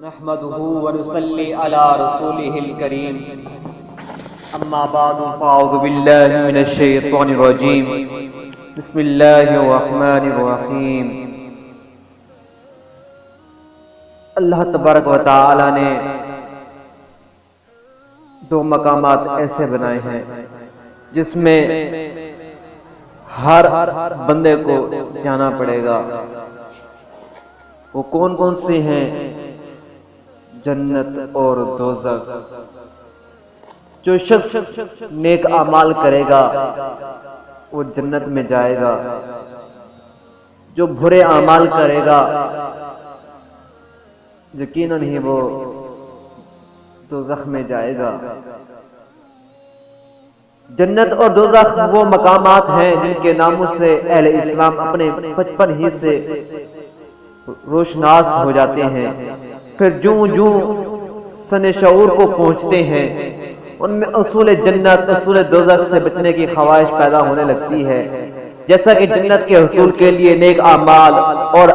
نحمده ونصلي على رسوله الكريم اما بعد فاعوذ بالله من الشيطان الرجيم بسم الله الرحمن الرحیم۔ اللہ تبارک و تعالی نے دو مقامات ایسے بنائے ہیں جس میں ہر بندے کو جانا پڑے گا۔ وہ کون کون سے ہیں؟ جنت اور دوزخ۔ جو شخص نیک اعمال کرے گا وہ جنت میں جائے گا، جو برے اعمال کرے گا یقیناً ہی وہ دوزخ میں جائے گا۔ جنت اور دوزخ وہ مقامات ہیں جن کے ناموں سے اہل اسلام اپنے بچپن ہی سے روشناس ہو جاتے ہیں، پھر جوں سن شعور کو پہنچتے ہیں ان میں اصول جنت اصول دوزخ سے بچنے کی خواہش پیدا ہونے لگتی ہے۔ جیسا کہ جنت کے حصول کے لیے نیک اعمال اور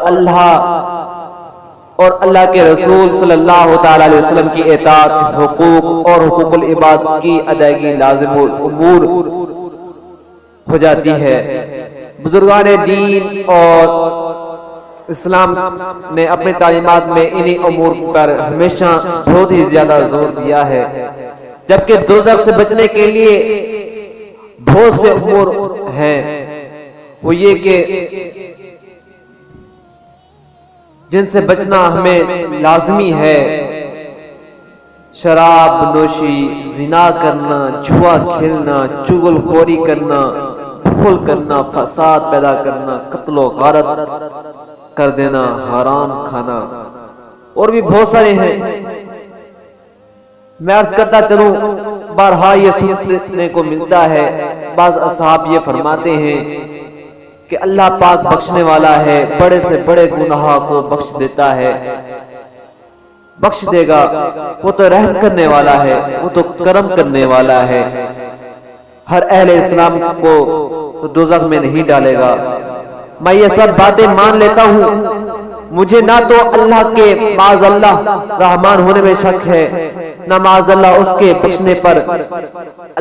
اللہ کے رسول صلی اللہ تعالی علیہ وسلم کی اطاعت، حقوق اور حقوق العباد کی ادائیگی لازم الامور ہو جاتی ہے۔ بزرگان دین اور اسلام نے اپنی تعلیمات میں انہی امور پر ہمیشہ بہت ہی زیادہ زور دیا ہے، جبکہ دوزخ سے بچنے کے لیے بہت سے امور ہیں۔ وہ یہ کہ جن سے بچنا ہمیں لازمی ہے: شراب نوشی، زنا کرنا، جوا کھیلنا، چغل خوری کرنا، بخل کرنا، فساد پیدا کرنا، قتل و غارت کر دینا، حرام کھانا، اور بھی بہت سارے ہیں۔ میں عرض کرتا چلوں، بارہا یہ سننے کو ملتا ہے، بعض اصحاب یہ فرماتے ہیں کہ اللہ پاک بخشنے والا ہے، بڑے سے بڑے گناہ کو بخش دیتا ہے، بخش دے گا۔ وہ تو رحم کرنے والا ہے، وہ تو کرم کرنے والا ہے، ہر اہل اسلام کو دوزخ میں نہیں ڈالے گا۔ میں یہ سب باتیں مان لیتا ہوں، مجھے نہ تو اللہ کے معاذ اللہ رحمان ہونے میں شک ہے، نہ معاذ اللہ اس کے بخشنے پر۔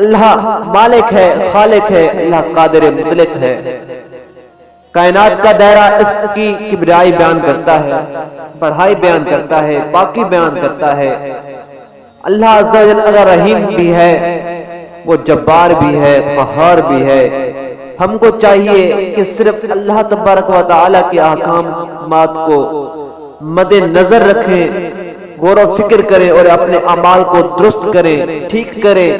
اللہ مالک ہے، خالق ہے، اللہ قادر مطلق ہے۔ کائنات کا دائرہ اس کی کبریائی بیان کرتا ہے، بڑائی بیان کرتا ہے، پاکی بیان کرتا ہے۔ اللہ عز و جل اگر رحیم بھی ہے، وہ جبار بھی ہے، قہار بھی ہے۔ ہم کو چاہیے کہ صرف اللہ تبارک و تعالی کے احکامات کو مد نظر رکھیں، غور و فکر کریں اور اپنے اعمال کو درست کریں، ٹھیک کریں،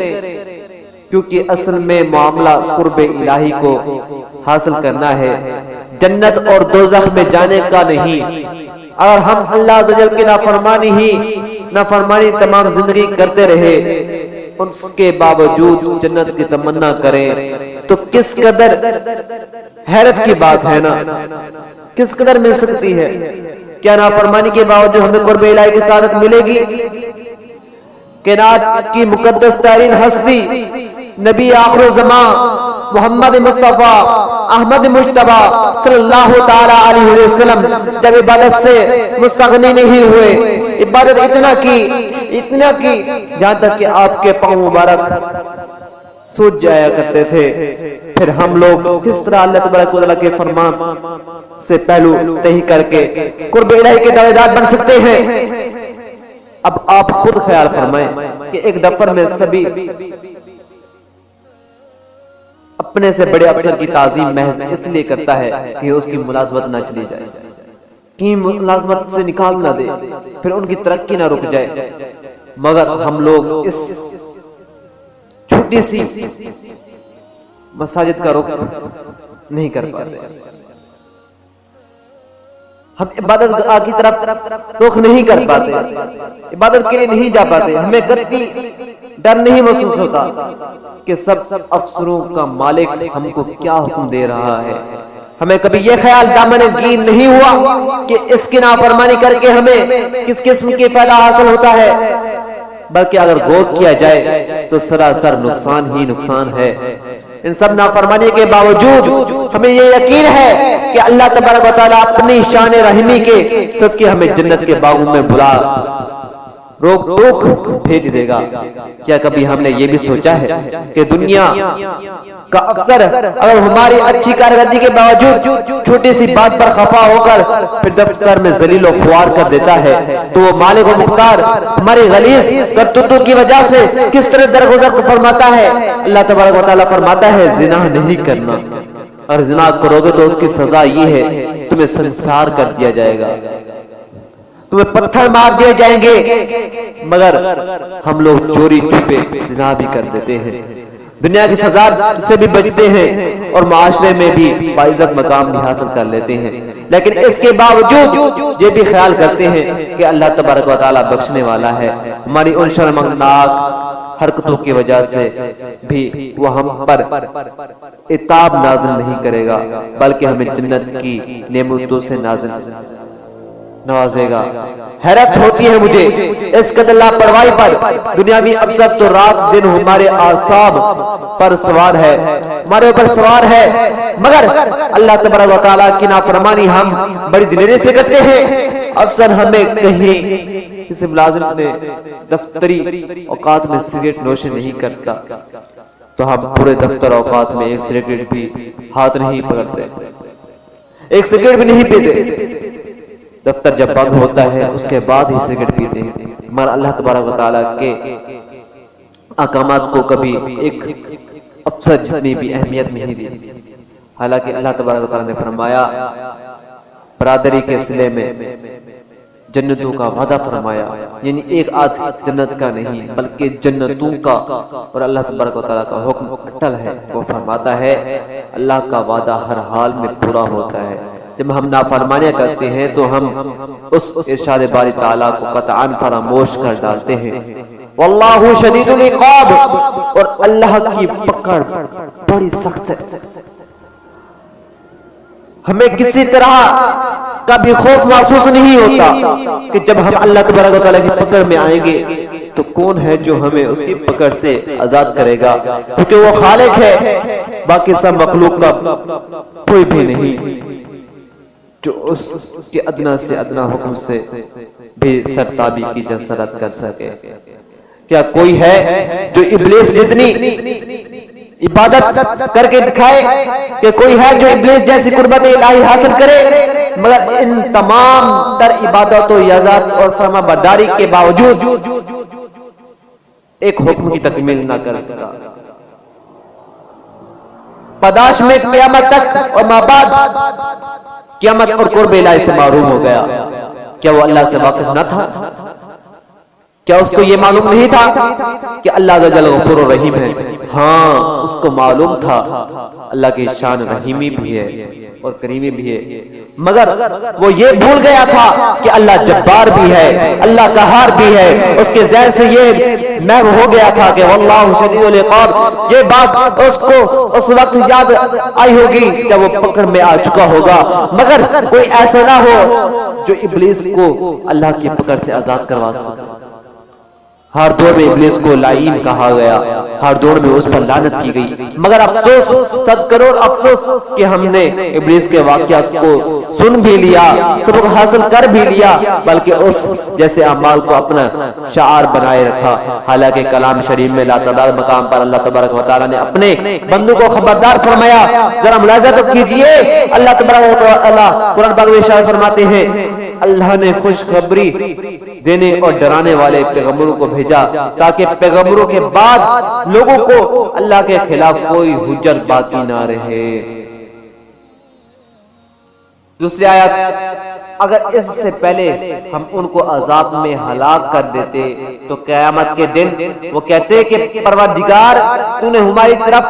کیونکہ اصل میں معاملہ قرب الہی کو حاصل کرنا ہے، جنت اور دوزخ میں جانے کا نہیں۔ اگر ہم اللہ عز و جل کی نافرمانی تمام زندگی کرتے رہے، اس کے باوجود جنت کی تمنا کریں تو کس قدر حیرت کی بات ہے نا، کس قدر مل سکتی ہے۔ کیا نافرمانی کے باوجود ہمیں قرب الہی کی سعادت ملے گی؟ کائنات کی مقدس ترین ہستی نبی آخر الزمان محمد مصطفیٰ احمد مجتبی صلی اللہ تعالی علیہ وسلم جب عبادت سے مستغنی نہیں ہوئے، عبادت اتنا کی جہاں تک کہ آپ کے پاؤں مبارک سوج جایا کرتے تھے، پھر ہم لوگ کس طرح اللہ تبارک و تعالیٰ کے فرمان سے پہلو تہی کر کے قرب الہی کے دعویدار بن سکتے ہیں؟ اب آپ خود خیال فرمائیں کہ ایک دفتر میں سبھی اپنے سے بڑے افسر کی تعظیم محض اس لیے کرتا ہے کہ اس کی ملازمت نہ چلی جائے، کہ ملازمت سے نکال نہ دے، پھر ان کی ترقی نہ رک جائے، مگر ہم لوگ اس چھوٹی سی مساجد کا رخ نہیں کر پاتے، ہم عبادت کی طرف رخ نہیں کر پاتے، عبادت کے لیے نہیں جا پاتے۔ ہمیں قطعی ڈر نہیں محسوس ہوتا کہ سب افسروں کا مالک ہم کو کیا حکم دے رہا ہے۔ ہمیں کبھی یہ خیال دامن گیر نہیں ہوا کہ اس کی نافرمانی کر کے ہمیں کس قسم کی فائدہ حاصل ہوتا ہے، بلکہ اگر غور کیا جائے تو سراسر نقصان ہی نقصان ہے۔ ان سب نافرمانی کے باوجود ہمیں یہ یقین ہے کہ اللہ تبارک و تعالیٰ اپنی شان رحمی کے صدقے ہمیں جنت کے باغوں میں بلا روک بھیج دے گا۔ کیا کبھی ہم نے یہ بھی سوچا ہے کہ دنیا کا افسر اگر ہماری اچھی کارکردگی کے باوجود چھوٹی سی بات پر خفا ہو کر پھر دفتر میں ذلیل و خوار کر دیتا ہے تو وہ مالک و مختار ہماری غلیظ کرتوتوں کی وجہ سے کس طرح درگزر فرماتا ہے؟ اللہ تبارک و تعالیٰ فرماتا ہے زنا نہیں کرنا، اور زنا کرو گے تو اس کی سزا یہ ہے تمہیں سنسار کر دیا جائے گا، تمہیں پتھر مار دیے جائیں گے۔ مگر ہم لوگ چوری چھپے زنا بھی کر دیتے ہیں، دنیا کی سزا سے بھی بچتے ہیں اور معاشرے میں بھی باعزت مقام بھی حاصل کر لیتے ہیں، لیکن اس کے باوجود یہ بھی خیال کرتے ہیں کہ اللہ تبارک و تعالیٰ بخشنے والا ہے، ہماری ان شرمناک حرکتوں کی وجہ سے بھی وہ ہم پر عتاب نازل نہیں کرے گا بلکہ ہمیں جنت کی نعمتوں سے نوازے گا۔ حیرت ہوتی ہے مجھے اس قدر لاپرواہی پر۔ دنیاوی افسر تو رات دن ہمارے اعصاب پر سوار ہے، ہمارے اوپر سوار ہے، مگر اللہ تبارک و تعالیٰ کی نافرمانی ہم بڑی دلیری سے کرتے ہیں۔ افسر ہمیں کہیں کسی ملازم نے دفتری اوقات میں سگریٹ نوشی نہیں کرتا تو ہم پورے دفتر اوقات میں ایک سگریٹ بھی ہاتھ نہیں پکڑتے، ایک سگریٹ بھی نہیں پیتے۔ دفتر جب بند ہوتا ہے اس کے بعد ہی سگریٹ پیتے ہیں، مگر اللہ تبارک و تعالیٰ کے احکامات کو کبھی ایک افسر جتنی بھی اہمیت نہیں دی۔ حالانکہ اللہ تبارک و تعالیٰ نے فرمایا برادری کے صلے میں جنتوں کا وعدہ فرمایا، یعنی ایک آدھ جنت کا نہیں بلکہ جنتوں کا، اور اللہ تبارک و تعالیٰ کا حکم اٹل ہے، وہ فرماتا ہے اللہ کا وعدہ ہر حال میں پورا ہوتا ہے۔ جب ہم نافرمانیاں کرتے ہیں تو ہم اس ارشاد باری تعالیٰ کو قطعاً فراموش کر ڈالتے ہیں۔ واللہ شدید العقاب، اور اللہ کی پکڑ بڑی سخت ہے۔ ہمیں کسی طرح کا بھی خوف محسوس نہیں ہوتا کہ جب ہم اللہ تبارک و تعالیٰ کی پکڑ میں آئیں گے تو کون ہے جو ہمیں اس کی پکڑ سے آزاد کرے گا، کیونکہ وہ خالق ہے، باقی سب مخلوق کا کوئی بھی نہیں جو اس کے ادنا سے ادنا حکم سے بھی سرتابی کی جسارت کر سکے۔ کیا کوئی ہے جو ابلیس جتنی عبادت کر کے دکھائے؟ کہ کوئی ہے جو ابلیس جیسی قربت الہی حاصل کرے؟ مگر ان تمام تر عبادت و یزاد اور فرما برداری کے باوجود ایک حکم کی تکمیل نہ کر سکا۔ پاداش میں قیامت تک اور مابعد قیامت اور قرب الہی سے محروم ہو گیا۔ کیا وہ اللہ سے واقف نہ تھا؟ کیا اس کو یہ معلوم نہیں تھا کہ اللہ عز و جل غفور و رحیم ہے؟ ہاں اس کو معلوم تھا اللہ کی شان رحیمی بھی ہے اور کریمی بھی ہے، مگر وہ یہ بھول گیا تھا کہ اللہ جبار بھی ہے، اللہ قہار بھی ہے۔ اس کے ذہن سے یہ محو ہو گیا تھا کہ واللہ شدید العقاب، یہ بات اس کو اس وقت یاد آئی ہوگی جب وہ پکڑ میں آ چکا ہوگا، مگر کوئی ایسا نہ ہو جو ابلیس کو اللہ کی پکڑ سے آزاد کروا سکے۔ ہر دور میں ابلیس کو لعین کہا گیا، ہر دور میں اس پر لعنت کی گئی، مگر افسوس، 100 کروڑ افسوس کہ ہم نے ابلیس کے واقعات کو سن بھی لیا، سبق حاصل کر بھی لیا، بلکہ اس جیسے اعمال کو اپنا شعار بنائے رکھا۔ حالانکہ کلام شریف میں لاتعداد مقام پر اللہ تبارک و تعالیٰ نے اپنے بندوں کو خبردار فرمایا۔ ذرا ملاحظہ تو کیجئے، اللہ تبارک و تعالیٰ قرآن پاک میں ارشاد فرماتے ہیں اللہ نے خوشخبری دینے اور ڈرانے والے پیغمبروں کو بھیجا تاکہ پیغمبروں کے بعد لوگوں کو اللہ کے خلاف کوئی حجت باقی نہ رہے۔ دوسری آیت، اگر اس سے پہلے ہم ان کو عذاب میں ہلاک کر دیتے تو قیامت کے دن وہ کہتے کہ پروردگار تو نے ہماری طرف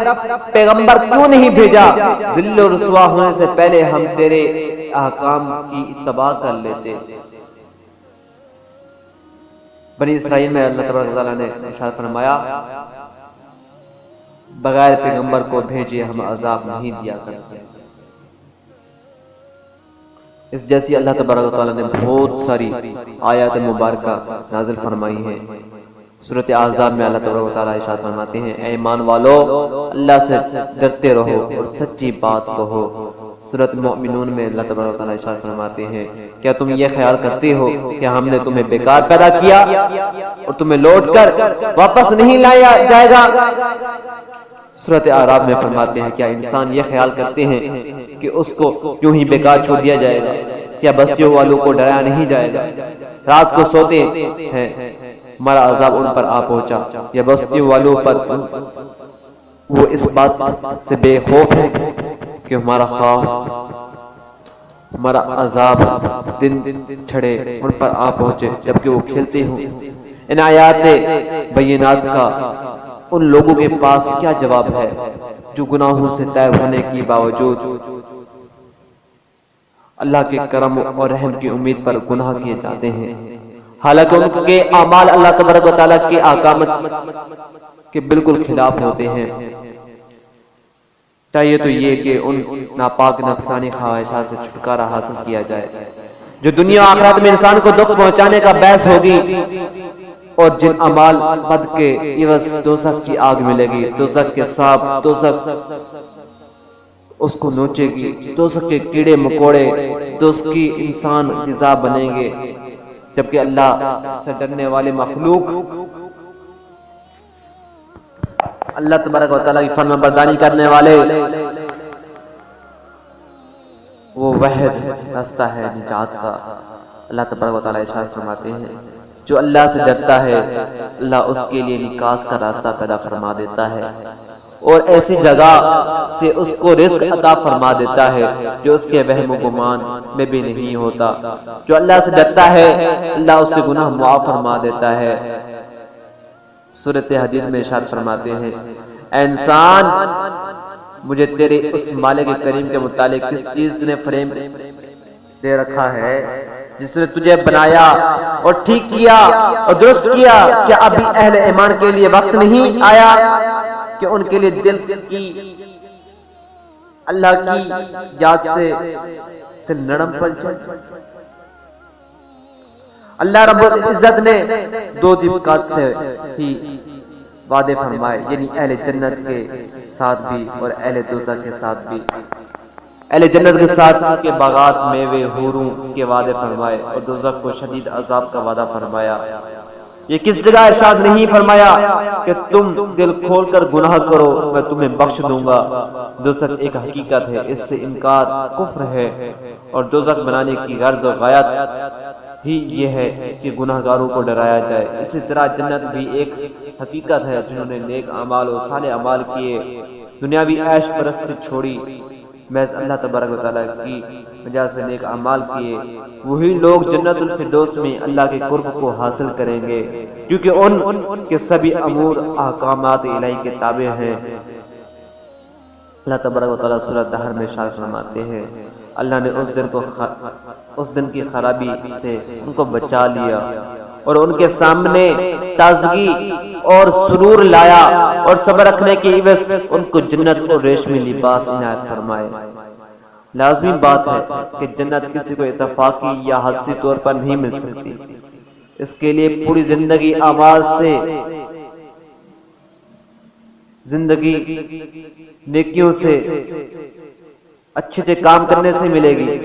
پیغمبر کیوں نہیں بھیجا؟ ذل و رسوا ہونے سے پہلے ہم تیرے احکام کی اتباع کر لیتے۔ بنی اسرائیل میں اللہ تبارک و تعالیٰ نے ارشاد فرمایا بغیر پیغمبر کو بھیجے ہم عذاب نہیں دیا کرتے۔ اس جیسی اللہ تبارک و تعالیٰ نے بہت ساری آیات مبارکہ نازل فرمائی ہیں۔ سورۃ احزاب میں اللہ تبارک و تعالیٰ ارشاد فرماتے ہیں اے ایمان والو اللہ سے ڈرتے رہو اور سچی بات کہو۔ سورۃ المؤمنون میں اللہ تبارک و تعالیٰ ارشاد فرماتے ہیں کیا تم یہ خیال کرتے ہو کہ ہم نے تمہیں بیکار پیدا کیا اور تمہیں لوٹ کر واپس نہیں لایا جائے گا؟ سورۃ اعراف میں فرماتے ہیں کیا انسان یہ خیال کرتے ہیں کہ اس کو یوں ہی بیکار چھوڑ دیا جائے گا؟ کیا بستیوں والوں کو ڈرایا نہیں جائے گا؟ رات کو سوتے ہیں ہمارا عذاب ان پر آ پہنچا، یا بستیوں والوں پر وہ اس بات سے بے خوف ہے کہ ہمارا خوف ہمارا عذاب دن چھڑے ان پر آ پہنچے جبکہ وہ کھیلتے ہوں۔ ان آیات بینات کا ان لوگوں کے پاس کیا جواب ہے جو گناہوں سے طیب ہونے کی باوجود اللہ کے کرم اور رحم کی امید پر گناہ کیے جاتے ہیں، حالانکہ ان کے اعمال اللہ تبارک و تعالیٰ کے احکامات کے بالکل خلاف ہوتے ہیں۔ چاہیے تو یہ کہ ان ناپاک نفسانی خواہشات سے چھٹکارا حاصل کیا جائے جو دنیا و آخرت میں انسان کو دکھ پہنچانے کا باعث ہوگی، اور جن اعمال بد کے عوض دوزخ کی آگ ملے گی، دوزخ کے سانپ دوزخ اس کو نوچے گی، دوزخ کے کیڑے مکوڑے دوزخ کی انسان غذا بنیں گے، جبکہ اللہ سے ڈرنے والے مخلوق اللہ تبارک و تعالیٰ کی فرمان برداری کرنے والے وہ واحد راستہ ہے نجات کا۔ اللہ تبارک و تعالیٰ ارشاد فرماتے ہیں جو اللہ سے ڈرتا ہے اللہ اس کے لیے نکاس کا راستہ پیدا فرما دیتا ہے اور ایسی جگہ سے اس کو رزق عطا فرما دیتا ہے جو اس کے وہم و گمان میں بھی نہیں ہوتا۔ جو اللہ سے ڈرتا ہے اللہ اس کے گناہ معاف فرما دیتا ہے۔ سورۃ حدید میں ارشاد فرماتے ہیں اے انسان مجھے تیرے اس مالک کریم کے متعلق کس چیز نے فریم دے رکھا ہے جس نے تجھے بنایا اور ٹھیک کیا اور درست کیا؟ کیا ابھی اہل ایمان کے لیے وقت نہیں آیا کہ ان کے لیے دل کی اللہ کی یاد سے دل نرم پڑ جائے؟ اللہ رب العزت نے دو طبقات سے ہی وعدے فرمائے، یعنی اہل جنت کے ساتھ بھی اور اہل دوزخ کے ساتھ بھی۔ اہل جنت کے ساتھ کے باغات میوے حوروں کے وعدے فرمائے اور دوزخ کو شدید عذاب کا وعدہ فرمایا۔ یہ کس جگہ ارشاد نہیں فرمایا کہ تم دل کھول کر گناہ کرو میں تمہیں بخش دوں گا؟ دوزخ ایک حقیقت ہے، اس سے انکار کفر ہے، اور دوزخ بنانے کی غرض و غایت ہی یہ ہے کہ گناہ گاروں کو ڈرایا جائے۔ اسی طرح جنت بھی ایک حقیقت ہے، جنہوں نے نیک اعمال اور صالح اعمال کیے، دنیاوی عیش پرستی چھوڑی، محض اللہ تبارک و تعالیٰ کی وجہ سے نیک اعمال کیے، وہی لوگ جنت الفردوس میں اللہ کے قرب کو حاصل کریں گے، کیونکہ ان کے سبھی امور احکامات الہی کے تابع ہیں۔ اللہ تبارک و تعالیٰ سورۃ دہر میں ارشاد فرماتے ہیں اللہ نے اس دن کی خرابی سے ان کو بچا لیا اور ان کے سامنے تازگی اور سرور لایا، اور صبر رکھنے کی عوض ان کو جنت اور ریشمی لباس عنایت فرمائے۔ لازمی بات ہے کہ جنت کسی کو اتفاقی یا حادثی طور پر نہیں مل سکتی، اس کے لیے پوری زندگی اعمال سے، زندگی نیکیوں سے، اچھے اچھے کام کرنے سے ملے گی،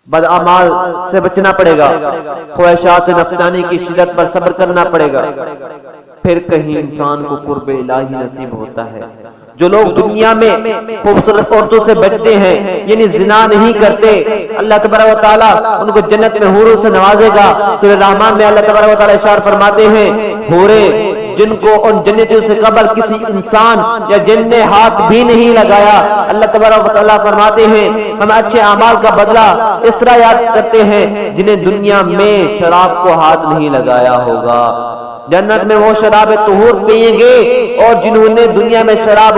بد اعمال سے بچنا پڑے گا، خواہشات نفسانی کی شدت پر صبر کرنا پڑے گا، پھر کہیں انسان کو قرب الہی نصیب ہوتا ہے۔ جو لوگ دنیا میں خوبصورت عورتوں سے بچتے ہیں یعنی زنا نہیں کرتے، اللہ تبارک و تعالیٰ ان کو جنت میں حوروں سے نوازے گا۔ سورہ رحمان میں اللہ تبارک و تعالیٰ ارشاد فرماتے ہیں حوریں جن کو ان جنتیوں سے قبل کسی انسان یا جن نے ہاتھ بھی نہیں لگایا، اللہ تبارک و تعالیٰ فرماتے ہیں ہم اچھے اعمال کا بدلہ اس طرح یاد کرتے ہیں جنہیں دنیا میں شراب کو ہاتھ نہیں لگایا ہوگا۔ جنت میں وہ شراب طہور پئیں گے، اور جنہوں نے دنیا میں شباب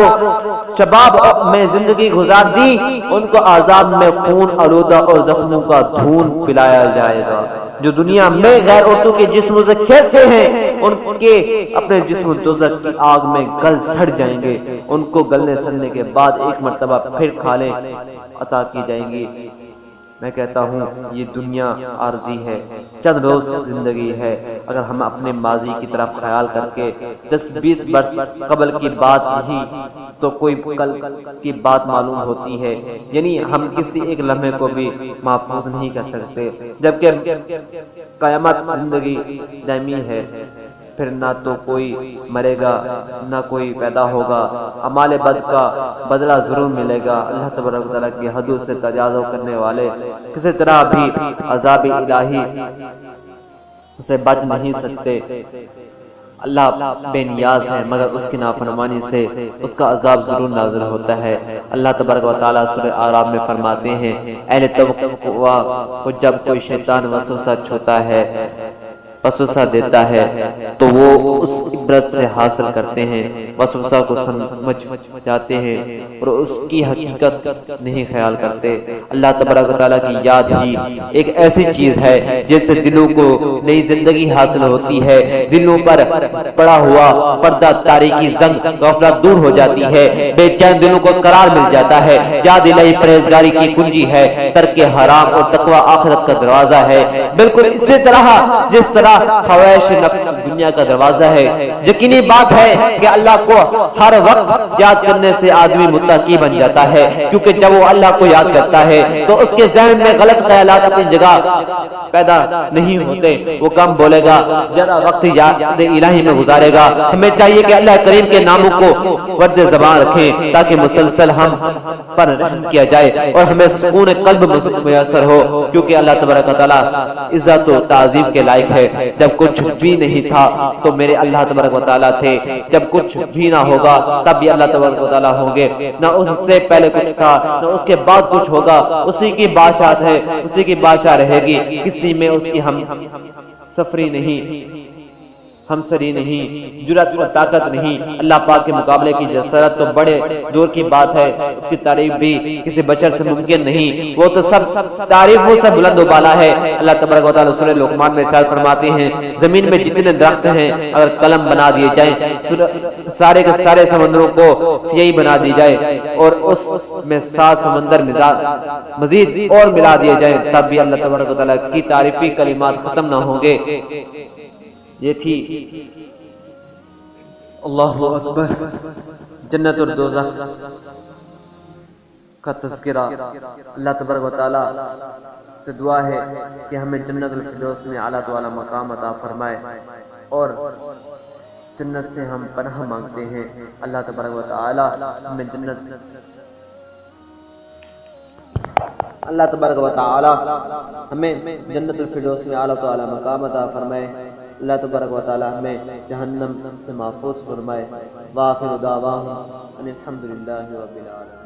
میں زندگی گزار دی ان کو عذاب میں خون آلودہ اور زخموں کا دھون پلایا جائے گا۔ جو دنیا میں غیر عورتوں کے جسموں سے کھیلتے ہیں ان کے اپنے جسم دوزخ کی آگ میں گل سڑ جائیں گے، ان کو گلنے سڑنے کے بعد ایک مرتبہ پھر کھالیں عطا کی جائیں گی۔ میں کہتا ہوں یہ دنیا عارضی ہے، چند روز زندگی ہے۔ اگر ہم اپنے ماضی کی طرف خیال کر کے 10-20 برس قبل کی بات ہی تو کوئی کل کی بات معلوم ہوتی ہے، یعنی ہم کسی ایک لمحے کو بھی محفوظ نہیں کر سکتے، جبکہ قیامت زندگی دائمی ہے، پھر نہ تو کوئی مرے گا نہ کوئی پیدا ہوگا، اعمال بد کا بدلہ ضرور ملے گا۔ اللہ تبارک و تعالیٰ کی حدود سے تجاوز کرنے والے کسی طرح بھی عذاب الہی سے بچ نہیں سکتے۔ اللہ بے نیاز ہے، مگر اس کی نافرمانی سے اس کا عذاب ضرور نازل ہوتا ہے۔ اللہ تبارک و تعالیٰ سورہ اعراف میں فرماتے ہیں، اہل تقویٰ کو جب کوئی شیطان وسوسہ چھوتا ہے، وسوسہ دیتا ہے تو وہ اس عبرت سے حاصل کرتے ہیں، وسوسہ کو سمجھ جاتے ہیں اور اس کی حقیقت نہیں خیال کرتے۔ اللہ تبارک و تعالیٰ کی یاد ہی ایک ایسی چیز ہے جس سے دلوں کو نئی زندگی حاصل ہوتی ہے، دلوں پر پڑا ہوا پردہ تاریکی زنگ غفلت دور ہو جاتی ہے، بے چین دلوں کو قرار مل جاتا ہے۔ یاد الہی پرہیزگاری کی کنجی ہے، ترک حرام اور تقوی آخرت کا دروازہ ہے۔ بالکل اسی طرح جس طرح خواہش نفس دنیا کا دروازہ ہے۔ یقینی بات ہے کہ اللہ کو ہر وقت یاد کرنے سے آدمی متقی بن جاتا ہے، کیونکہ جب وہ اللہ کو یاد کرتا ہے تو اس کے ذہن میں غلط خیالات اپنی جگہ پیدا نہیں ہوتے، وہ کم بولے گا، زیادہ وقت یاد الہی میں گزارے گا۔ ہمیں چاہیے کہ اللہ کریم کے ناموں کو ورد زبان رکھیں تاکہ مسلسل ہم پر رحم کیا جائے اور ہمیں سکون قلب میسر ہو، کیونکہ اللہ تبارک و تعالیٰ عزت و تعظیم کے لائق ہے۔ جب کچھ بھی نہیں تھا تو میرے اللہ تبارک و تعالیٰ تھے، جب کچھ بھی نہ ہوگا تب بھی اللہ تبارک و تعالیٰ ہوں گے، نہ اس سے پہلے کچھ تھا نہ اس کے بعد کچھ ہوگا، اسی کی بادشاہت ہے، اسی کی بادشاہ رہے گی، کسی میں اس کی ہم سفری نہیں، ہم سری نہیں، جرات اور طاقت نہیں۔ اللہ پاک کے مقابلے کی جسارت تو بڑے دور کی بات ہے، اس کی تعریف بھی کسی بشر سے ممکن نہیں، وہ تو سب تعریفوں سے بلند و بالا ہے۔ اللہ تبارک و تعالیٰ سورہ لقمان میں ارشاد فرماتے ہیں، زمین میں جتنے درخت ہیں اگر قلم بنا دیے جائیں، سارے کے سارے سمندروں کو سیاہی بنا دی جائے اور اس میں 7 سمندر مزید اور ملا دیے جائیں، تب بھی اللہ تبارک و تعالیٰ کی تعریفی کلمات ختم نہ ہوں گے۔ یہ تھی اللہ اکبر جنت اور دوزخ کا تذکرہ۔ اللہ تبارک و تعالیٰ سے دعا ہے کہ ہمیں جنت الفردوس میں اعلیٰ تو اعلیٰ مقام عطا فرمائے، اور جنت سے ہم پناہ مانگتے ہیں۔ اللہ تبارک و تعالیٰ ہمیں اللہ تبارک و تعالیٰ ہمیں جنت الفردوس میں اعلیٰ تو اعلیٰ مقام عطا فرمائے۔ اللہ تبارک و تعالیٰ ہمیں جہنم سے محفوظ فرمائے۔ وآخر دعواہم ان الحمدللہ رب العالمین۔